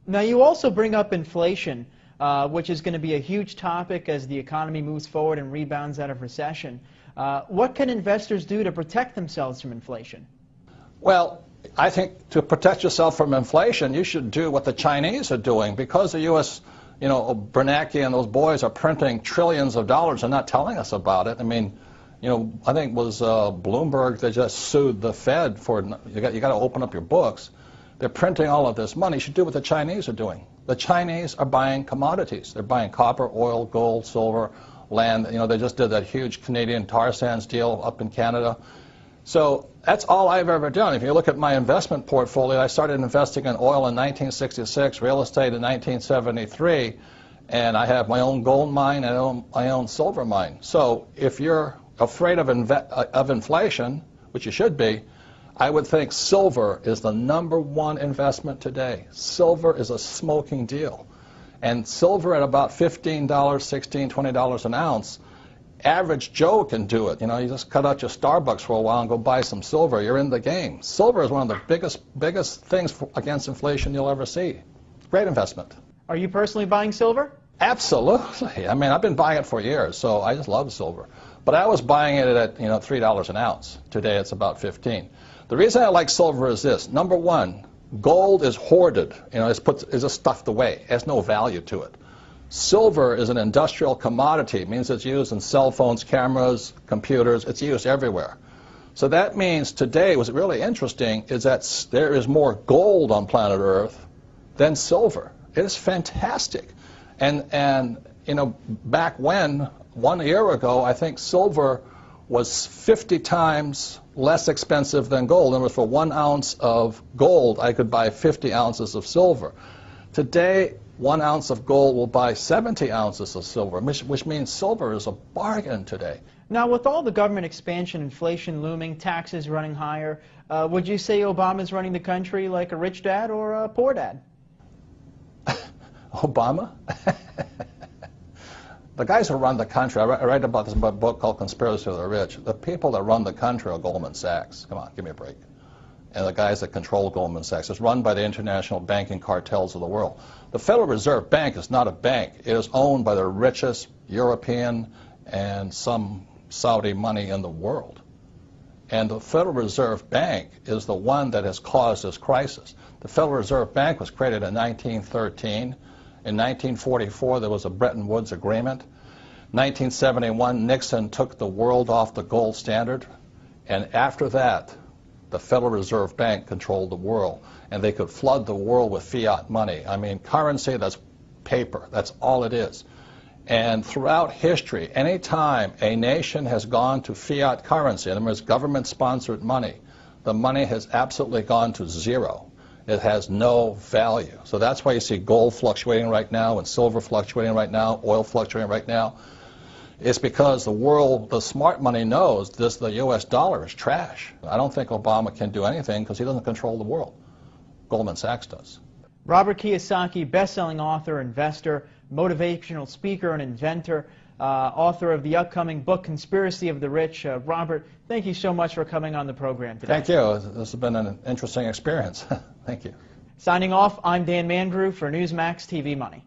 Now, you also bring up inflation, which is going to be a huge topic as the economy moves forward and rebounds out of recession. What can investors do to protect themselves from inflation? Well, I think to protect yourself from inflation, you should do what the Chinese are doing. Because the U.S., Bernanke and those boys are printing trillions of dollars and not telling us about it. I mean, I think it was Bloomberg that just sued the Fed for, you got to open up your books. They're printing all of this money. You should do what the Chinese are doing. The Chinese are buying commodities. They're buying copper, oil, gold, silver, land. They just did that huge Canadian tar sands deal up in Canada. So that's all I've ever done. If you look at my investment portfolio, I started investing in oil in 1966, real estate in 1973, and I have my own gold mine and my own silver mine. So if you're afraid of inflation, which you should be, I would think silver is the #1 investment today. Silver is a smoking deal. And silver at about $15, $16, $20 an ounce, average Joe can do it. You just cut out your Starbucks for a while and go buy some silver. You're in the game. Silver is one of the biggest things against inflation you'll ever see. Great investment. Are you personally buying silver? Absolutely. I mean, I've been buying it for years, so I just love silver. But I was buying it at $3 an ounce. Today it's about 15. The reason I like silver is this. #1, gold is hoarded. It's just stuffed away. It has no value to it. Silver is an industrial commodity. It means it's used in cell phones, cameras, computers. It's used everywhere. So that means today what's really interesting is that there is more gold on planet Earth than silver. It is fantastic. And back when, 1 year ago, I think silver was 50 times less expensive than gold. In other words, for 1 ounce of gold, I could buy 50 ounces of silver. Today, 1 ounce of gold will buy 70 ounces of silver, which means silver is a bargain today. Now, with all the government expansion, inflation looming, taxes running higher, would you say Obama's running the country like a rich dad or a poor dad? Obama? The guys who run the country, I write about this in a book called Conspiracy of the Rich. The people that run the country are Goldman Sachs. Come on, give me a break. And the guys that control Goldman Sachs. It's run by the international banking cartels of the world. The Federal Reserve Bank is not a bank. It is owned by the richest European and some Saudi money in the world. And the Federal Reserve Bank is the one that has caused this crisis. The Federal Reserve Bank was created in 1913. In 1944, there was a Bretton Woods Agreement. 1971, Nixon took the world off the gold standard. And after that, the Federal Reserve Bank controlled the world. And they could flood the world with fiat money. I mean, currency, that's paper. That's all it is. And throughout history, any time a nation has gone to fiat currency, in other words, government-sponsored money, the money has absolutely gone to zero. It has no value. So that's why you see gold fluctuating right now and silver fluctuating right now, oil fluctuating right now. It's because the world, the smart money knows the U.S. dollar is trash. I don't think Obama can do anything because he doesn't control the world. Goldman Sachs does. Robert Kiyosaki, best-selling author, investor, motivational speaker, and inventor, author of the upcoming book, Conspiracy of the Rich. Robert, thank you so much for coming on the program today. Thank you. This has been an interesting experience. Thank you. Signing off, I'm Dan Mangrew for Newsmax TV Money.